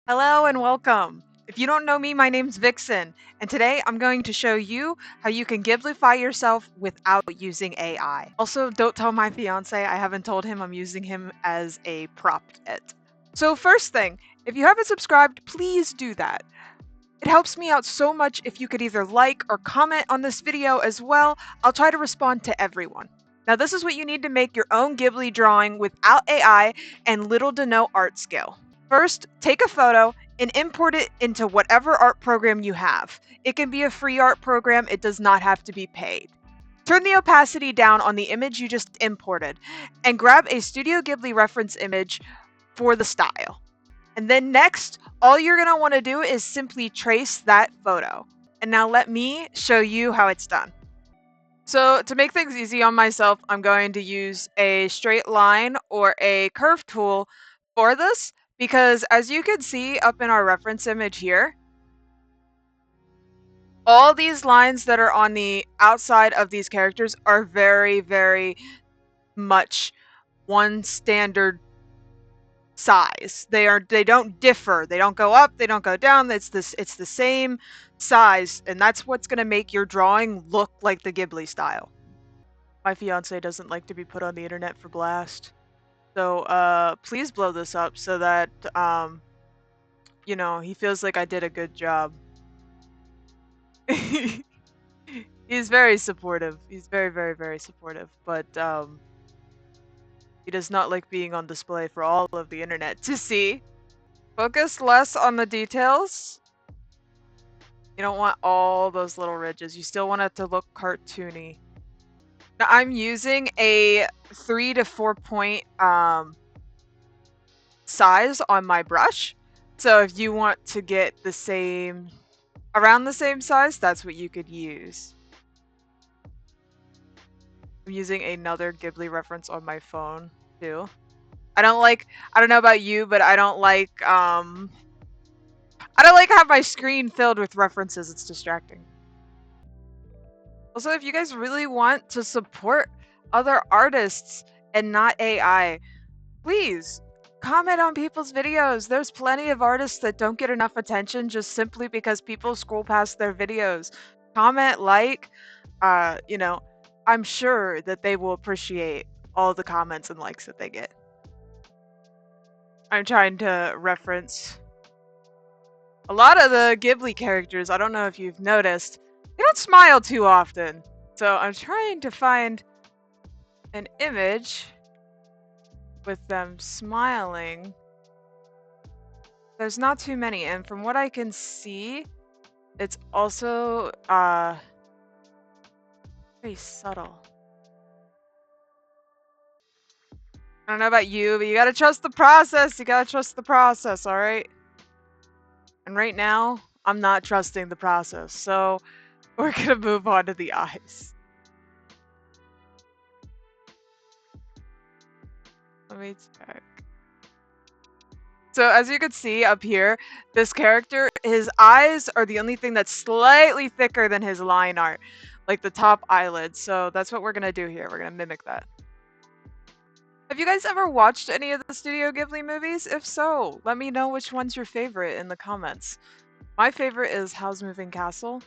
Hello and welcome. If you don't know me, my name's Vixen, and today I'm going to show you how you can Ghiblify yourself without using AI. Also, don't tell my fiance, I haven't told him I'm using him as a prop yet. So first thing, if you haven't subscribed, please do that. It helps me out so much if you could either like or comment on this video as well. I'll try to respond to everyone. Now this is what you need to make your own Ghibli drawing without AI and little to no art skill. First, take a photo and import it into whatever art program you have. It can be a free art program, it does not have to be paid. Turn the opacity down on the image you just imported and grab a Studio Ghibli reference image for the style. And then next, all you're going to want to do is simply trace that photo. And now let me show you how it's done. So to make things easy on myself, I'm going to use a straight line or a curve tool for this because as you can see up in our reference image here, all these lines that are on the outside of these characters are very, very much one standard size. They don't differ. They don't go up, they don't go down. It's the same size, and that's what's going to make your drawing look like the Ghibli style. My fiance doesn't like to be put on the internet for blast. So please blow this up so that he feels like I did a good job. He's very supportive. He's very, very, very supportive, but he does not like being on display for all of the internet to see. Focus less on the details. You don't want all those little ridges. You still want it to look cartoony. Now I'm using a 3 to 4 point size on my brush. So if you want to get around the same size, that's what you could use. I'm using another Ghibli reference on my phone too. I don't know about you, but I don't like having my screen filled with references. It's distracting. Also, if you guys really want to support other artists and not AI, please comment on people's videos. There's plenty of artists that don't get enough attention just simply because people scroll past their videos. Comment, I'm sure that they will appreciate all the comments and likes that they get. I'm trying to reference a lot of the Ghibli characters. I don't know if you've noticed, they don't smile too often. So I'm trying to find an image with them smiling. There's not too many, and from what I can see, it's also very subtle. I don't know about you, but you gotta trust the process. You gotta trust the process, all right? And right now, I'm not trusting the process, so we're gonna move on to the eyes. Let me check. So as you can see up here, this character, his eyes are the only thing that's slightly thicker than his line art, like the top eyelids. So that's what we're gonna do here. We're gonna mimic that. Have you guys ever watched any of the Studio Ghibli movies? If so, let me know which one's your favorite in the comments. My favorite is Howl's Moving Castle.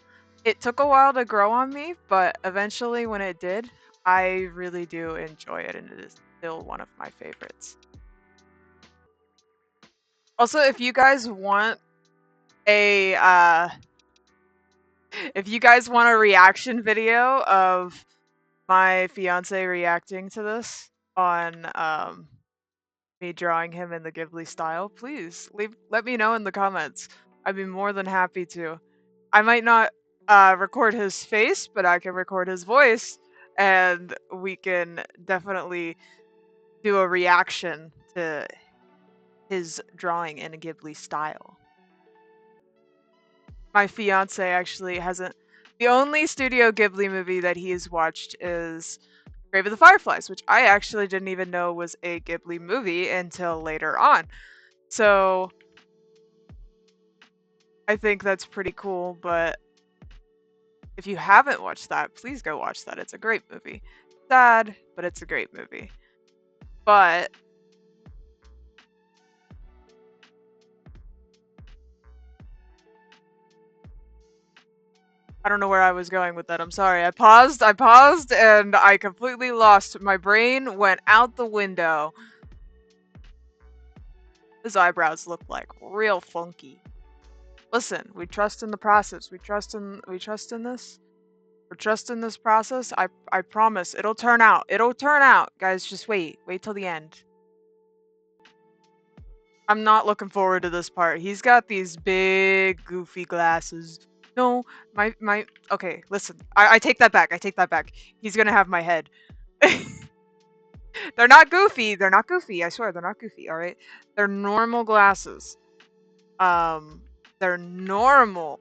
It took a while to grow on me, but eventually when it did, I really do enjoy it, and it is still one of my favorites. Also, if you guys want a reaction video of my fiance reacting to this on me drawing him in the Ghibli style, please let me know in the comments. I'd be more than happy to. I might not record his face, but I can record his voice, and we can definitely do a reaction to his drawing in a Ghibli style. My fiance actually hasn't. The only Studio Ghibli movie that he's watched is Grave of the Fireflies, which I actually didn't even know was a Ghibli movie until later on. So I think that's pretty cool, but if you haven't watched that, please go watch that. It's a great movie. Sad, but it's a great movie. But I don't know where I was going with that. I'm sorry. I paused, and I completely lost. My brain went out the window. His eyebrows look like real funky. Listen, we trust in the process. We trust in this. We're trusting this process. I promise it'll turn out. It'll turn out. Guys, just wait. Wait till the end. I'm not looking forward to this part. He's got these big goofy glasses. No, my okay, listen. I take that back. I take that back. He's gonna have my head. They're not goofy. They're not goofy. I swear they're not goofy, all right? They're normal glasses. They're normal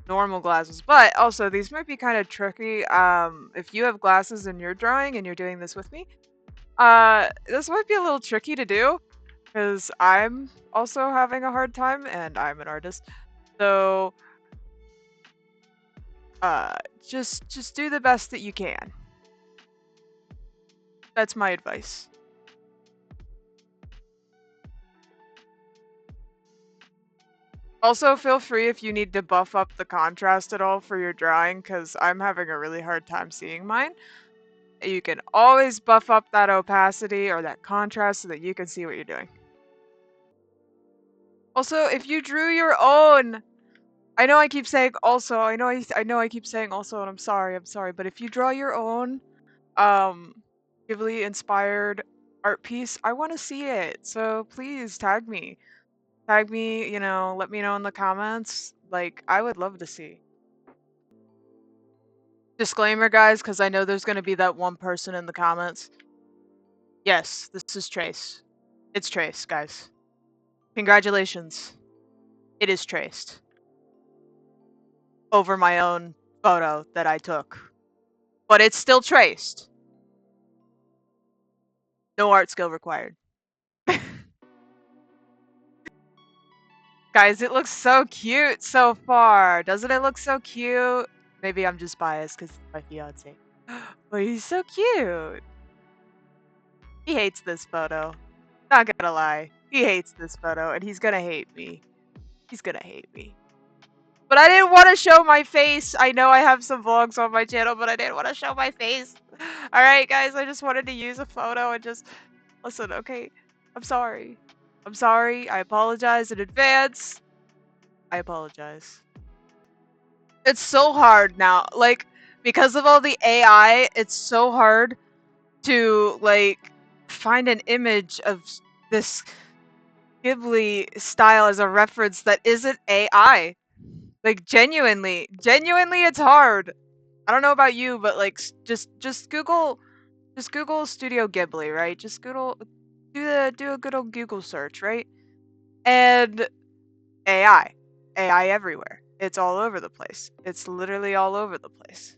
glasses, but also these might be kind of tricky. If you have glasses and you're drawing and you're doing this with me, this might be a little tricky to do because I'm also having a hard time and I'm an artist. So, just do the best that you can. That's my advice. Also, feel free if you need to buff up the contrast at all for your drawing, because I'm having a really hard time seeing mine. You can always buff up that opacity or that contrast so that you can see what you're doing. Also, if you drew your own, I know I keep saying also, I know I keep saying also, and I'm sorry, but if you draw your own, Ghibli inspired art piece, I want to see it. So please tag me. Tag me, you know, let me know in the comments. Like, I would love to see. Disclaimer, guys, because I know there's going to be that one person in the comments. Yes, this is Trace. It's Trace, guys. Congratulations. It is traced. Over my own photo that I took. But it's still traced. No art skill required. Guys, it looks so cute so far. Doesn't it look so cute? Maybe I'm just biased because it's my fiance. But he's so cute. He hates this photo. Not gonna lie. He hates this photo and he's gonna hate me. He's gonna hate me. But I didn't want to show my face. I know I have some vlogs on my channel, but I didn't want to show my face. Alright, guys, I just wanted to use a photo and just... Listen, okay? I'm sorry. I'm sorry. I apologize in advance. I apologize. It's so hard now. Like, because of all the AI, it's so hard to, like, find an image of this Ghibli style as a reference that isn't AI. Like, genuinely, it's hard. I don't know about you, but like, just Google Studio Ghibli, right? Just Google, do a good old Google search, right? And AI everywhere. It's all over the place. It's literally all over the place.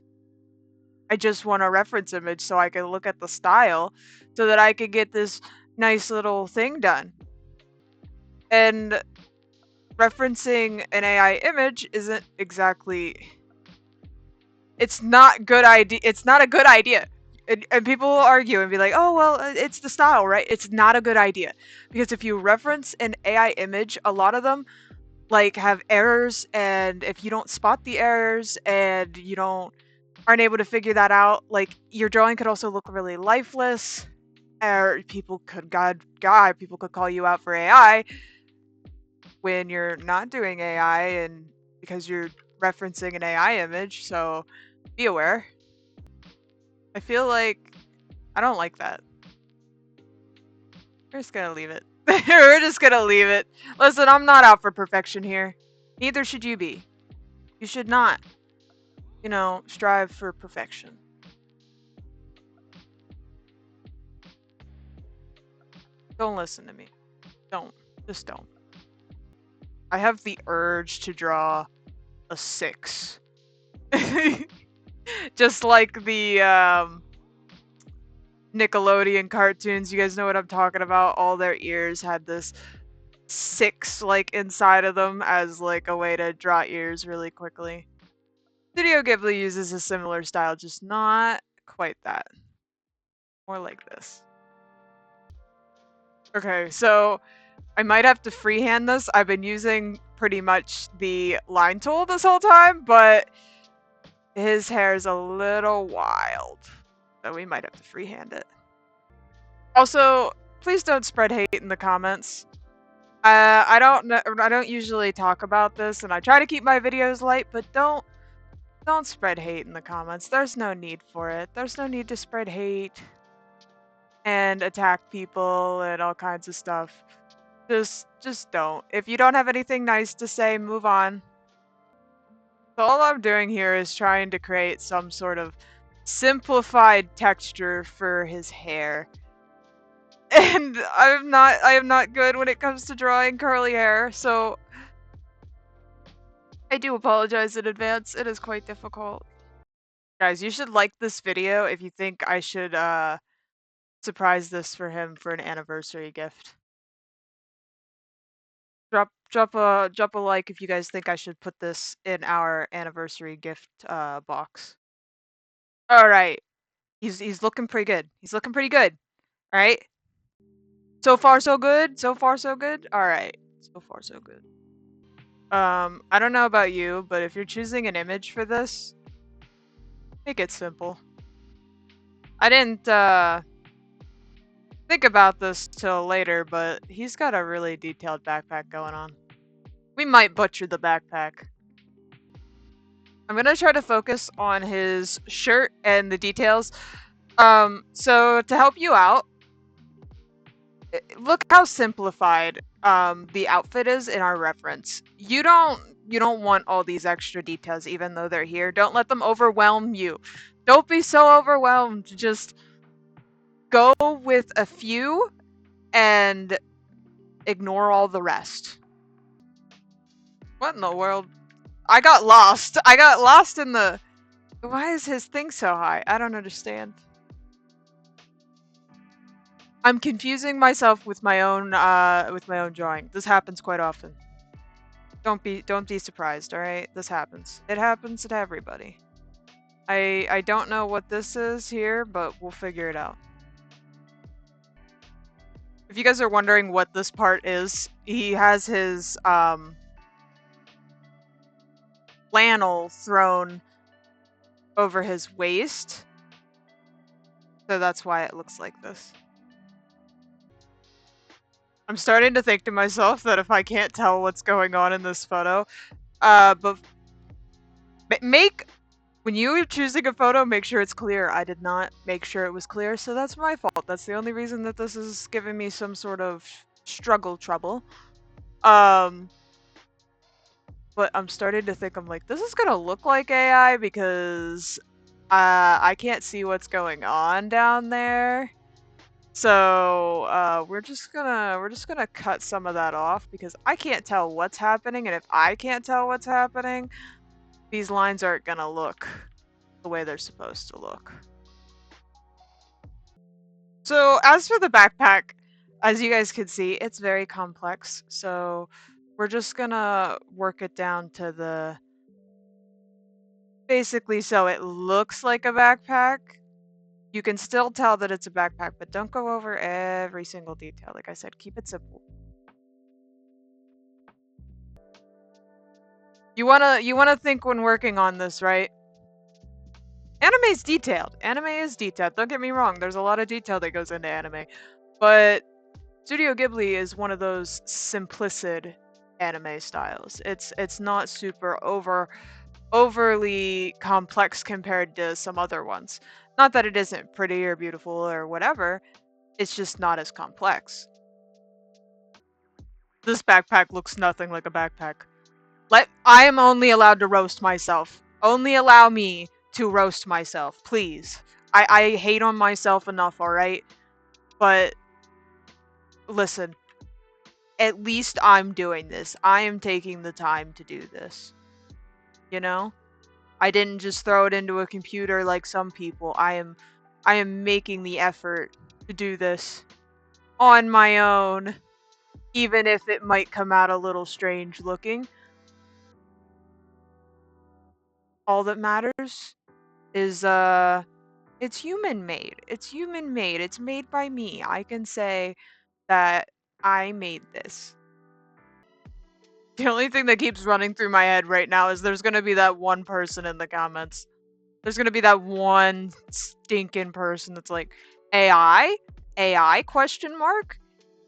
I just want a reference image so I can look at the style, so that I can get this nice little thing done. And referencing an AI image isn't exactly... It's not good idea. It's not a good idea. And people will argue and be like, oh, well, it's the style, right? It's not a good idea. Because if you reference an AI image, a lot of them like have errors, and if you don't spot the errors and you aren't able to figure that out, like, your drawing could also look really lifeless, or people could people could call you out for AI when you're not doing AI, and because you're referencing an AI image. So be aware. I feel like I don't like that. We're just gonna leave it. We're just gonna leave it. Listen, I'm not out for perfection here. Neither should you be. You should not, you know, strive for perfection. Don't listen to me. Don't. Just don't. I have the urge to draw a 6. Just like the Nickelodeon cartoons, you guys know what I'm talking about. All their ears had this 6 like inside of them as like a way to draw ears really quickly. Studio Ghibli uses a similar style, just not quite that. More like this. Okay, so I might have to freehand this. I've been using pretty much the line tool this whole time, but His hair is a little wild, so we might have to freehand it. Also, please don't spread hate in the comments. I don't know, I don't usually talk about this, and I try to keep my videos light, but don't spread hate in the comments. There's no need for it. There's no need to spread hate and attack people and all kinds of stuff. Just don't. If you don't have anything nice to say, move on. So all I'm doing here is trying to create some sort of simplified texture for his hair. And I am not good when it comes to drawing curly hair, so I do apologize in advance. It is quite difficult. Guys, you should like this video if you think I should surprise this for him for an anniversary gift. Drop a like if you guys think I should put this in our anniversary gift box. All right. He's looking pretty good. He's looking pretty good. All right. So far so good. So far so good. All right. So far so good. I don't know about you, but if you're choosing an image for this, make it simple. I didn't think about this till later, but he's got a really detailed backpack going on. We might butcher the backpack. I'm gonna try to focus on his shirt and the details. So to help you out, look how simplified the outfit is in our reference. You don't want all these extra details even though they're here. Don't let them overwhelm you. Don't be so overwhelmed. Just go with a few and ignore all the rest. What in the world? I got lost. I got lost in the... Why is his thing so high? I don't understand. I'm confusing myself with my own drawing. This happens quite often. Don't be surprised, all right? This happens. It happens to everybody. I don't know what this is here, but we'll figure it out. If you guys are wondering what this part is, he has his flannel thrown over his waist. So that's why it looks like this. I'm starting to think to myself that if I can't tell what's going on in this photo, but when you are choosing a photo, make sure it's clear. I did not make sure it was clear, so that's my fault. That's the only reason that this is giving me some sort of trouble. But I'm starting to think, I'm like, this is gonna look like AI because I can't see what's going on down there. So we're just gonna cut some of that off because I can't tell what's happening, and if I can't tell what's happening, these lines aren't gonna look the way they're supposed to look. So as for the backpack, as you guys can see, it's very complex. So we're just gonna work it down to the basically so it looks like a backpack. You can still tell that it's a backpack, but don't go over every single detail. Like I said, keep it simple. You wanna think when working on this, right? Anime's detailed. Anime is detailed. Don't get me wrong. There's a lot of detail that goes into anime, but Studio Ghibli is one of those simplicid anime styles. It's not super overly complex compared to some other ones. Not that it isn't pretty or beautiful or whatever. It's just not as complex. This backpack looks nothing like a backpack. I am only allowed to roast myself. Only allow me to roast myself, please. I hate on myself enough, alright? But listen, at least I'm doing this. I am taking the time to do this. You know? I didn't just throw it into a computer like some people. I am making the effort to do this on my own, even if it might come out a little strange looking. All that matters is it's human made. It's human made. It's made by me. I can say that I made this. The only thing that keeps running through my head right now is there's gonna be that one person in the comments. There's gonna be that one stinking person that's like, AI? AI question mark?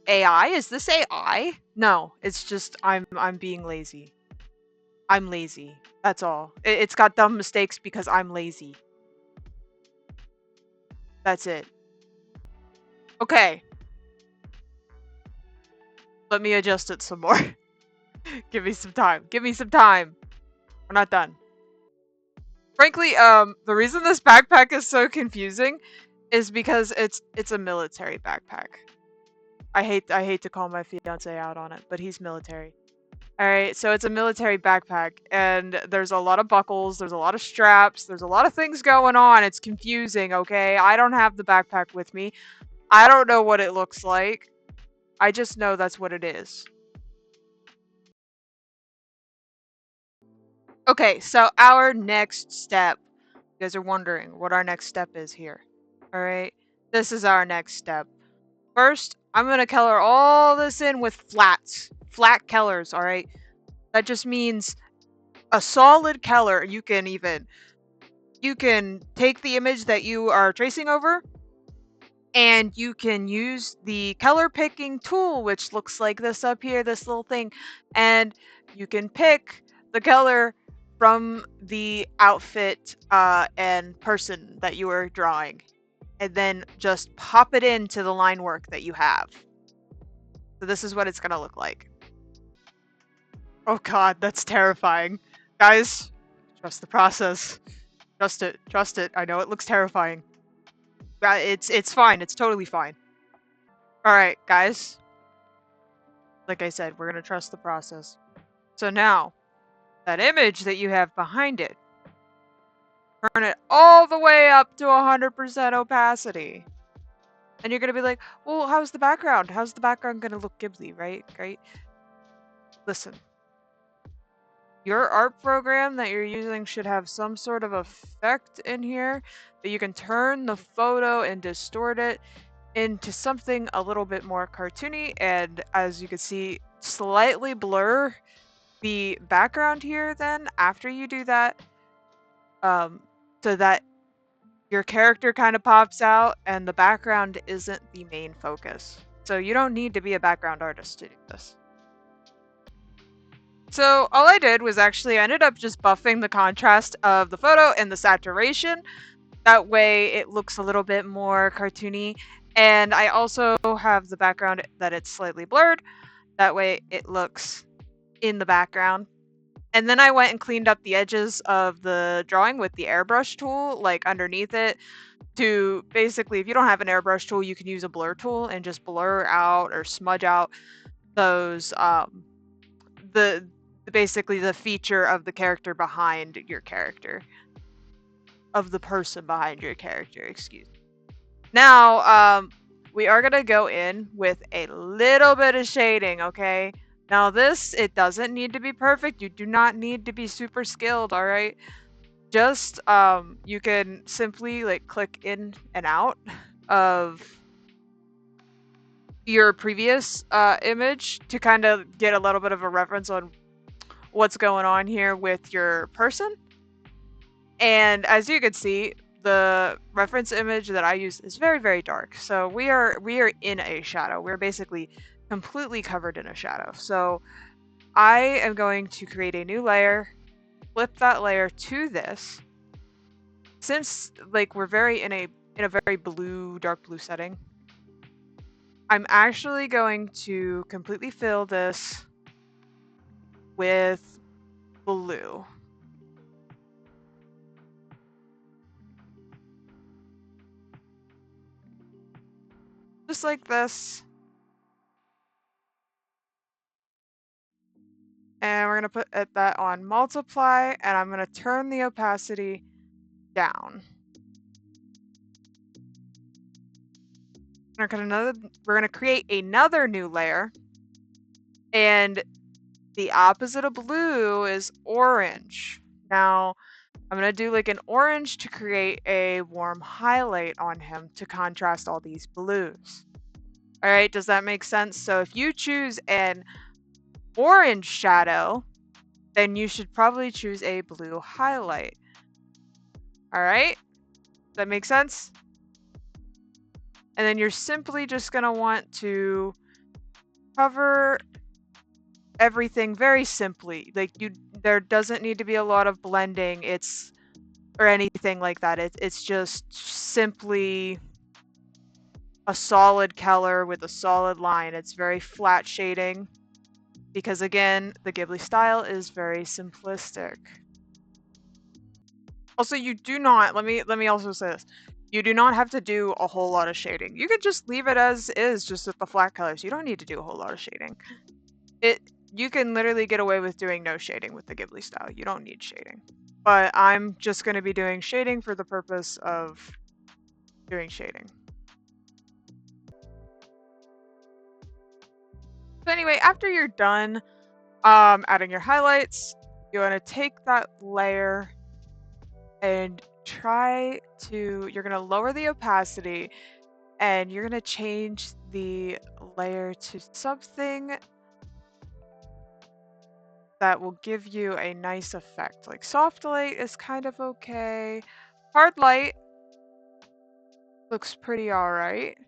AI? Is this AI? No, it's just I'm being lazy. I'm lazy. That's all. It's got dumb mistakes because I'm lazy. That's it. Okay. Let me adjust it some more. Give me some time. Give me some time. We're not done. Frankly, the reason this backpack is so confusing is because it's a military backpack. I hate to call my fiance out on it, but he's military. All right, so it's a military backpack, and there's a lot of buckles, there's a lot of straps, there's a lot of things going on. It's confusing, okay? I don't have the backpack with me. I don't know what it looks like. I just know that's what it is. Okay, so our next step. You guys are wondering what our next step is here. All right, this is our next step. First, I'm gonna color all this in with flats, flat colors. All right, that just means a solid color. You can take the image that you are tracing over, and you can use the color picking tool, which looks like this up here, this little thing, and you can pick the color from the outfit and person that you are drawing, and then just pop it into the line work that you have. So this is what it's gonna look like. Oh god, that's terrifying. Guys, trust the process. Trust it. Trust it. I know it looks terrifying. It's fine. It's totally fine. Alright, guys. Like I said, we're gonna trust the process. So now, that image that you have behind it, turn it all the way up to 100% opacity. And you're gonna be like, well, how's the background? How's the background gonna look Ghibli, right? Right? Listen. Your art program that you're using should have some sort of effect in here that you can turn the photo and distort it into something a little bit more cartoony, and as you can see, slightly blur the background here then after you do that, so that your character kind of pops out and the background isn't the main focus. So you don't need to be a background artist to do this. So all I did was actually I ended up just buffing the contrast of the photo and the saturation. That way it looks a little bit more cartoony. And I also have the background that it's slightly blurred. That way it looks in the background. And then I went and cleaned up the edges of the drawing with the airbrush tool, like underneath it, to basically, if you don't have an airbrush tool, you can use a blur tool and just blur out or smudge out those, the basically the feature of the character behind your character. Of the person behind your character, excuse me. Now, we are gonna go in with a little bit of shading, okay? Now this, it doesn't need to be perfect. You do not need to be super skilled, all right? Just, you can simply like click in and out of your previous image to kind of get a little bit of a reference on what's going on here with your person. And as you can see, the reference image that I use is very, very dark. So we are in a shadow. We're basically completely covered in a shadow. So I am going to create a new layer, flip that layer to this. Since like we're very in a very blue, dark blue setting, I'm actually going to completely fill this with blue. Just like this. And we're going to put that on multiply, and I'm going to turn the opacity down. We're going to create another new layer, and the opposite of blue is orange. Now, I'm going to do like an orange to create a warm highlight on him to contrast all these blues. All right, does that make sense? So if you choose an orange shadow, then you should probably choose a blue highlight. All right, that makes sense? And then you're simply just gonna want to cover everything very simply. Like there doesn't need to be a lot of blending. Or anything like that. It's just simply a solid color with a solid line. It's very flat shading because again, the Ghibli style is very simplistic. Also, you do not, let me also say this. You do not have to do a whole lot of shading. You could just leave it as is, just with the flat colors. You don't need to do a whole lot of shading. You can literally get away with doing no shading with the Ghibli style. You don't need shading. But I'm just going to be doing shading for the purpose of doing shading. So anyway, after you're done adding your highlights, you want to take that layer and you're going to lower the opacity and you're going to change the layer to something that will give you a nice effect. Like soft light is kind of okay. Hard light looks pretty alright.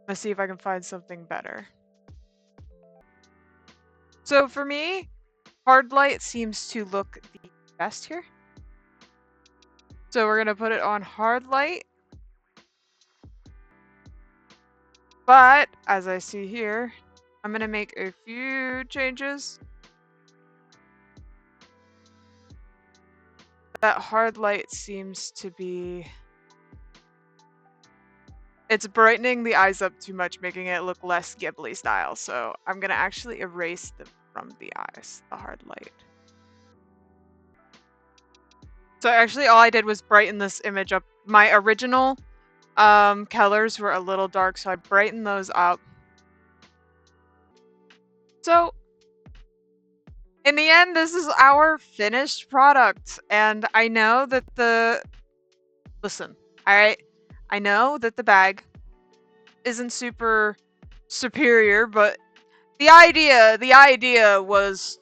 Let's see if I can find something better. So for me, hard light seems to look the best here. So we're gonna put it on hard light. But as I see here, I'm gonna make a few changes. That hard light seems to be... It's brightening the eyes up too much, making it look less Ghibli style. So I'm gonna actually erase them from the eyes, the hard light. So actually all I did was brighten this image up. My original colors were a little dark, so I brightened those up. So in the end, this is our finished product. And I know that listen, all right? I know that the bag isn't super superior, but the idea was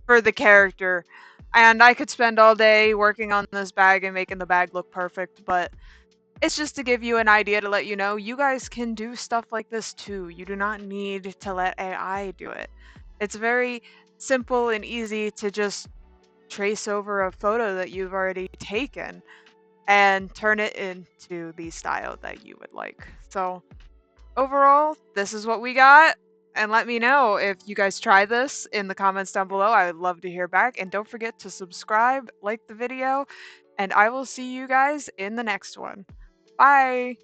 for the character. And I could spend all day working on this bag and making the bag look perfect, but it's just to give you an idea to let you know you guys can do stuff like this too. You do not need to let AI do it. It's very simple and easy to just trace over a photo that you've already taken and turn it into the style that you would like. So overall, this is what we got. And let me know if you guys try this in the comments down below. I would love to hear back. And don't forget to subscribe, like the video, and I will see you guys in the next one. Bye!